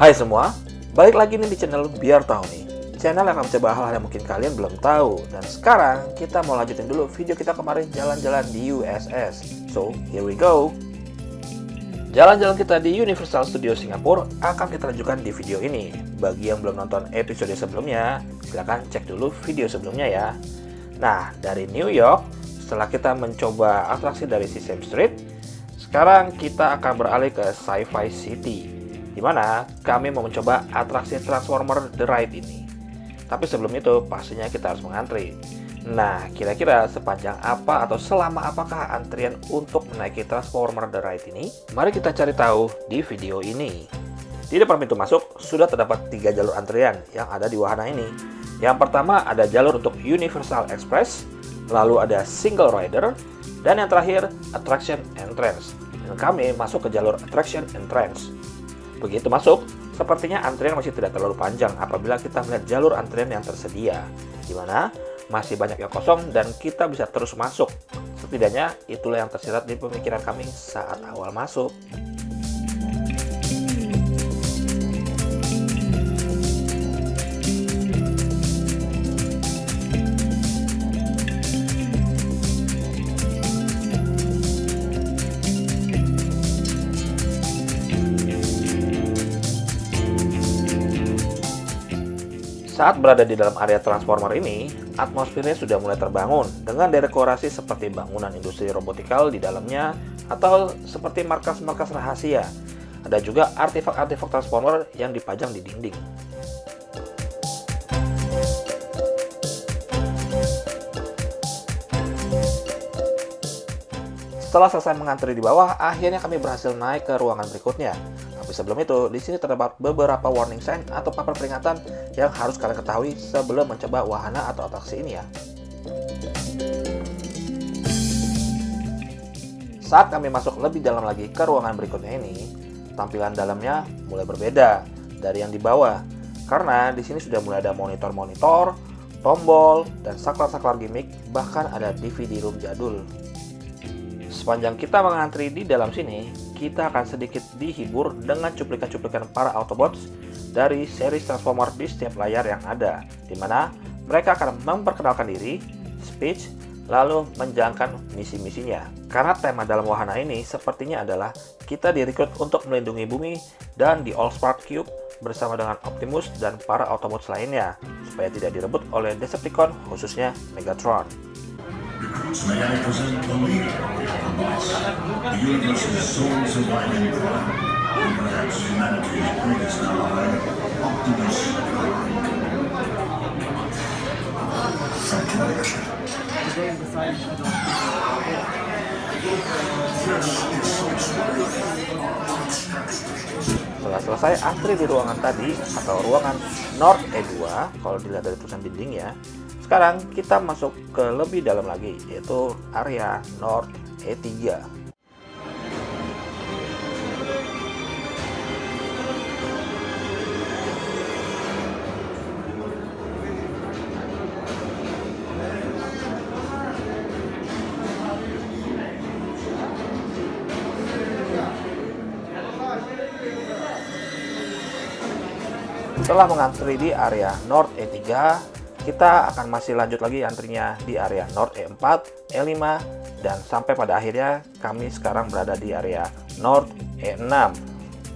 Hai semua, balik lagi nih di channel Biar Tahu nih. Channel yang akan mencoba hal-hal yang mungkin kalian belum tahu. Dan sekarang kita mau lanjutin dulu video kita kemarin jalan-jalan di USS. So, here we go. Jalan-jalan kita di Universal Studios Singapura akan kita lanjutkan di video ini. Bagi yang belum nonton episode sebelumnya, silahkan cek dulu video sebelumnya ya. Nah, dari New York, setelah kita mencoba atraksi dari Sesame Street, sekarang kita akan beralih ke Sci-Fi City, di mana kami mau mencoba atraksi Transformer The Ride ini. Tapi sebelum itu, pastinya kita harus mengantri. Nah, kira-kira sepanjang apa atau selama apakah antrian untuk menaiki Transformer The Ride ini? Mari kita cari tahu di video ini. Di depan pintu masuk, sudah terdapat 3 jalur antrian yang ada di wahana ini. Yang pertama ada jalur untuk Universal Express, lalu ada Single Rider, dan yang terakhir Attraction Entrance. Dan kami masuk ke jalur Attraction Entrance. Begitu masuk, sepertinya antrian masih tidak terlalu panjang apabila kita melihat jalur antrian yang tersedia, di mana masih banyak yang kosong dan kita bisa terus masuk. Setidaknya itulah yang tersirat di pemikiran kami saat awal masuk. Saat berada di dalam area Transformer ini, atmosfernya sudah mulai terbangun dengan dekorasi seperti bangunan industri robotikal di dalamnya atau seperti markas-markas rahasia. Ada juga artefak-artefak Transformer yang dipajang di dinding. Setelah selesai mengantri di bawah, akhirnya kami berhasil naik ke ruangan berikutnya. Tapi sebelum itu, di sini terdapat beberapa warning sign atau papan peringatan yang harus kalian ketahui sebelum mencoba wahana atau atraksi ini ya. Saat kami masuk lebih dalam lagi ke ruangan berikutnya ini, tampilan dalamnya mulai berbeda dari yang di bawah. Karena di sini sudah mulai ada monitor-monitor, tombol, dan saklar-saklar gimmick, bahkan ada DVD room jadul. Sepanjang kita mengantri di dalam sini, kita akan sedikit dihibur dengan cuplikan-cuplikan para Autobots dari seri Transformer di setiap layar yang ada, di mana mereka akan memperkenalkan diri, speech, lalu menjalankan misi-misinya. Karena tema dalam wahana ini sepertinya adalah kita direkrut untuk melindungi bumi dan di Allspark Cube bersama dengan Optimus dan para Autobots lainnya, supaya tidak direbut oleh Decepticon, khususnya Megatron. Recruits, may I present the leader of the boss, the universe's sole surviving prime, and perhaps humanity's greatest ally, Optimus Prime. Setelah selesai antri di ruangan tadi atau ruangan North E2, kalau dilihat dari tulisan dinding ya, sekarang kita masuk ke lebih dalam lagi, yaitu area North E3. Setelah mengantri di area North E3, kita akan masih lanjut lagi antrinya di area North E4, E5, dan sampai pada akhirnya kami sekarang berada di area North E6,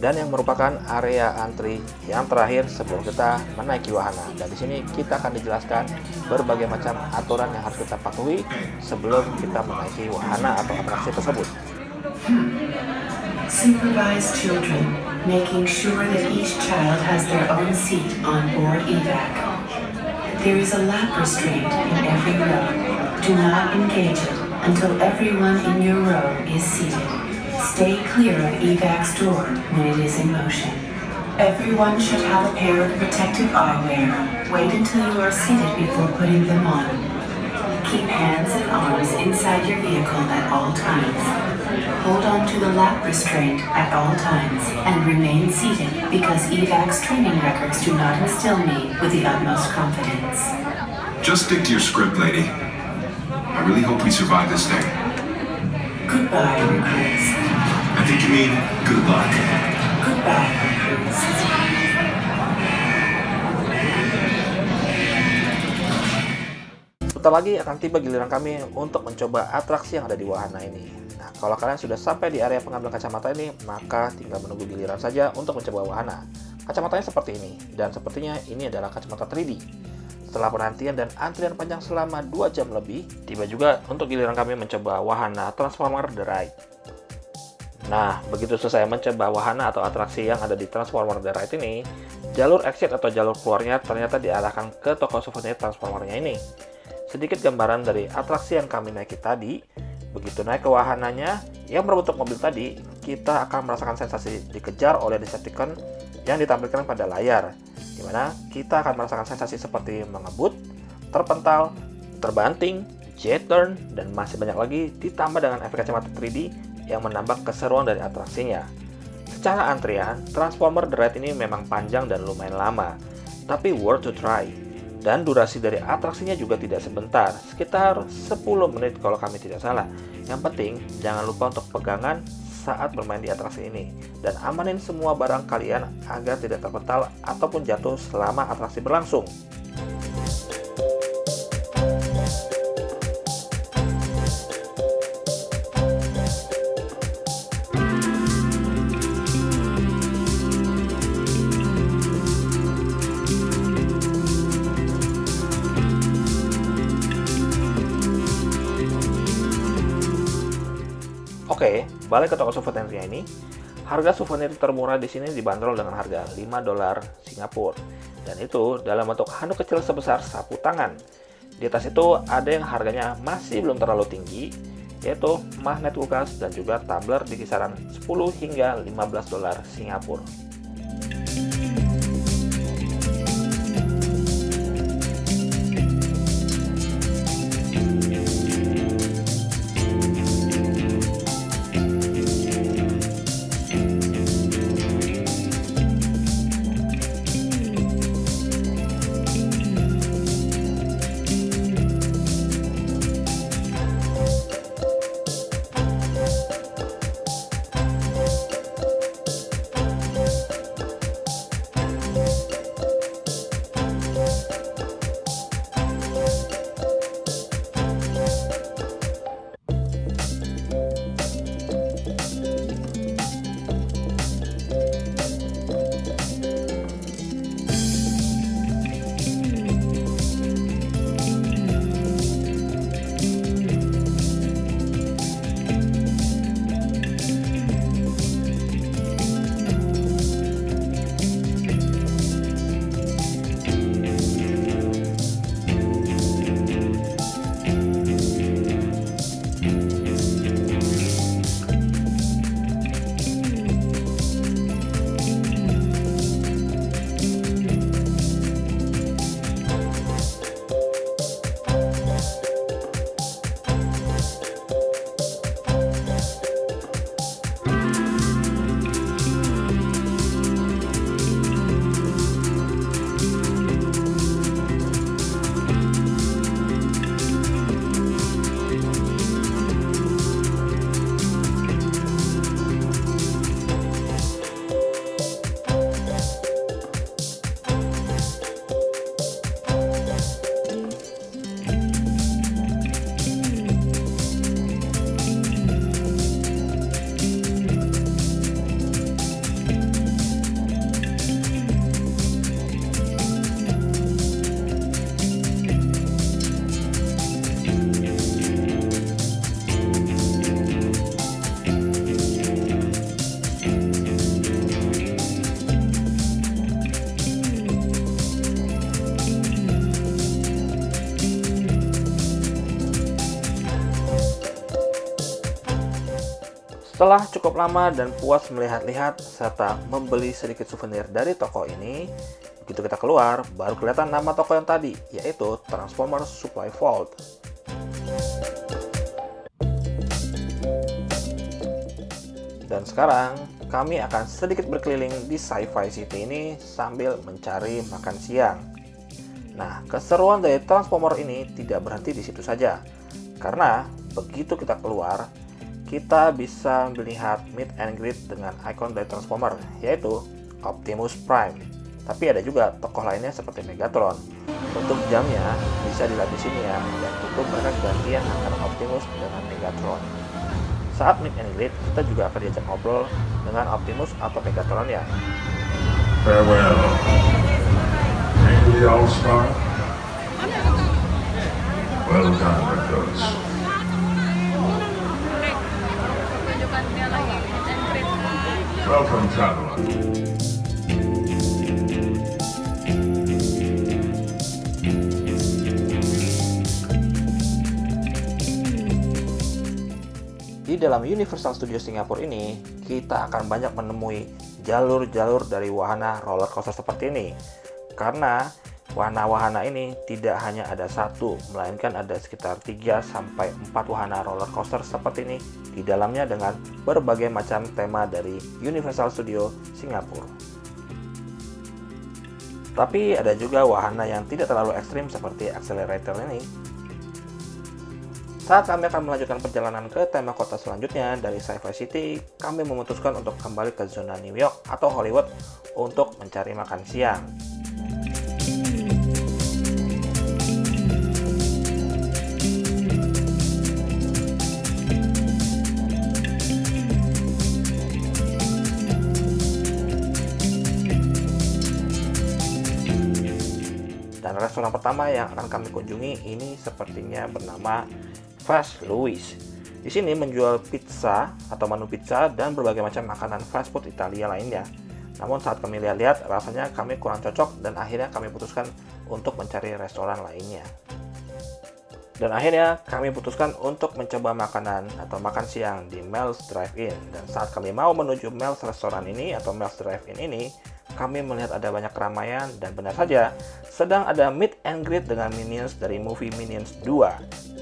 dan yang merupakan area antri yang terakhir sebelum kita menaiki wahana. Dan di sini kita akan dijelaskan berbagai macam aturan yang harus kita patuhi sebelum kita menaiki wahana atau atraksi tersebut. Supervise children, making sure that each child has their own seat on board evac. There is a lap restraint in every row. Do not engage it until everyone in your row is seated. Stay clear of evac's door when it is in motion. Everyone should have a pair of protective eyewear. Wait until you are seated before putting them on. Keep hands and arms inside your vehicle at all times. Hold on to the lap restraint at all times and remain seated because evac's training records do not instill me with the utmost confidence. Just stick to your script, lady. I really hope we survive this thing. Goodbye, recruits. I think you mean good luck. Goodbye, recruits. Sebentar lagi akan tiba giliran kami untuk mencoba atraksi yang ada di wahana ini. Nah, kalau kalian sudah sampai di area pengambilan kacamata ini, maka tinggal menunggu giliran saja untuk mencoba wahana. Kacamatanya seperti ini, dan sepertinya ini adalah kacamata 3D. Setelah penantian dan antrian panjang selama 2 jam lebih, tiba juga untuk giliran kami mencoba wahana Transformer The Ride. Nah, begitu selesai mencoba wahana atau atraksi yang ada di Transformer The Ride ini, jalur exit atau jalur keluarnya ternyata diarahkan ke toko souvenir Transformernya ini. Sedikit gambaran dari atraksi yang kami naiki tadi. Begitu naik ke wahananya yang berbentuk mobil tadi, kita akan merasakan sensasi dikejar oleh Decepticon yang ditampilkan pada layar, di mana kita akan merasakan sensasi seperti mengebut, terpental, terbanting, jet turn, dan masih banyak lagi, ditambah dengan efek kacamata 3D yang menambah keseruan dari atraksinya. Secara antrian, Transformer The Ride ini memang panjang dan lumayan lama, tapi worth to try. Dan durasi dari atraksinya juga tidak sebentar, sekitar 10 menit kalau kami tidak salah. Yang penting, jangan lupa untuk pegangan saat bermain di atraksi ini, dan amanin semua barang kalian agar tidak terpental ataupun jatuh selama atraksi berlangsung. Oke, balik ke toko souvenirnya ini. Harga souvenir termurah di sini dibanderol dengan harga $5 Singapura. Dan itu dalam bentuk handuk kecil sebesar sapu tangan. Di atas itu ada yang harganya masih belum terlalu tinggi, yaitu magnet kulkas dan juga tumbler di kisaran $10 hingga $15 Singapura. Setelah cukup lama dan puas melihat-lihat serta membeli sedikit souvenir dari toko ini, begitu kita keluar, baru kelihatan nama toko yang tadi, yaitu Transformer Supply Vault. Dan sekarang, kami akan sedikit berkeliling di Sci-Fi City ini sambil mencari makan siang. Nah, keseruan dari Transformer ini tidak berhenti di situ saja, karena begitu kita keluar, kita bisa melihat meet and greet dengan ikon dari Transformer, yaitu Optimus Prime. Tapi ada juga tokoh lainnya seperti Megatron. Untuk jamnya bisa dilihat di sini ya, dan itu barang gantian antara Optimus dengan Megatron. Saat meet and greet, kita juga akan diajak ngobrol dengan Optimus atau Megatron ya. Farewell. Angry All-Star. Well done, Reckless. Welcome, traveler. Di dalam Universal Studios Singapura ini, kita akan banyak menemui jalur-jalur dari wahana roller coaster seperti ini. Karena wahana-wahana ini tidak hanya ada satu, melainkan ada sekitar 3-4 wahana roller coaster seperti ini di dalamnya dengan berbagai macam tema dari Universal Studios Singapura. Tapi ada juga wahana yang tidak terlalu ekstrim seperti accelerator ini. Saat kami akan melanjutkan perjalanan ke tema kota selanjutnya dari Sci-Fi City, kami memutuskan untuk kembali ke zona New York atau Hollywood untuk mencari makan siang. Dan restoran pertama yang akan kami kunjungi ini sepertinya bernama Fast Louis. Di sini menjual pizza atau menu pizza dan berbagai macam makanan fast food Italia lainnya. Namun saat kami lihat-lihat rasanya kami kurang cocok dan akhirnya kami putuskan untuk mencari restoran lainnya. Dan akhirnya kami putuskan untuk mencoba makanan atau makan siang di Mel's Drive-In. Dan saat kami mau menuju Mel's restoran ini atau Mel's Drive-In ini, kami melihat ada banyak keramaian dan benar saja sedang ada meet and greet dengan Minions dari movie Minions 2.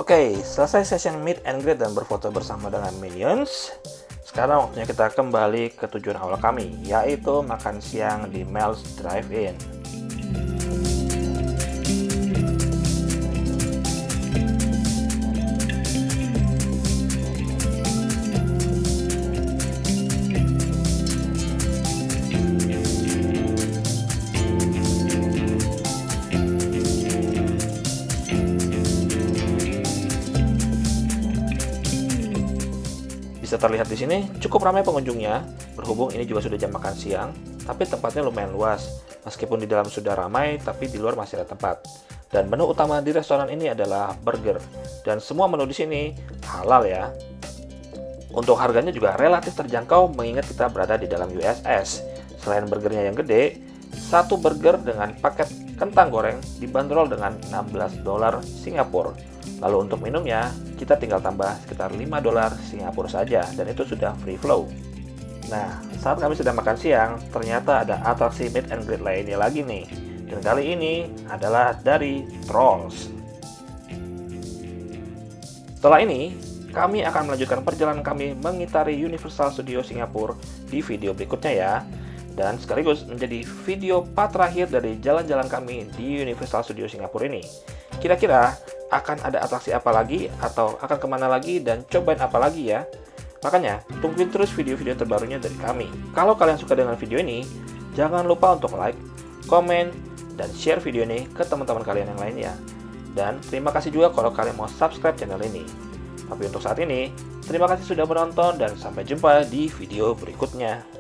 Oke, selesai session meet and greet dan berfoto bersama dengan Minions. Sekarang waktunya kita kembali ke tujuan awal kami, yaitu makan siang di Mel's Drive-In. Bisa terlihat di sini cukup ramai pengunjungnya, berhubung ini juga sudah jam makan siang, tapi tempatnya lumayan luas. Meskipun di dalam sudah ramai, tapi di luar masih ada tempat. Dan menu utama di restoran ini adalah burger, dan semua menu di sini halal ya. Untuk harganya juga relatif terjangkau mengingat kita berada di dalam USS. Selain burgernya yang gede, satu burger dengan paket kentang goreng dibanderol dengan $16 Singapura. Lalu untuk minumnya, kita tinggal tambah sekitar $5 Singapura saja, dan itu sudah free flow. Nah, saat kami sedang makan siang, ternyata ada atraksi meet and greet lainnya lagi nih. Dan kali ini adalah dari Trolls. Setelah ini, kami akan melanjutkan perjalanan kami mengitari Universal Studios Singapura di video berikutnya ya. Dan sekaligus menjadi video part terakhir dari jalan-jalan kami di Universal Studios Singapura ini. Kira-kira akan ada atraksi apa lagi atau akan kemana lagi dan cobain apa lagi ya? Makanya tungguin terus video-video terbarunya dari kami. Kalau kalian suka dengan video ini, jangan lupa untuk like, komen, dan share video ini ke teman-teman kalian yang lainnya. Dan terima kasih juga kalau kalian mau subscribe channel ini. Tapi untuk saat ini, terima kasih sudah menonton dan sampai jumpa di video berikutnya.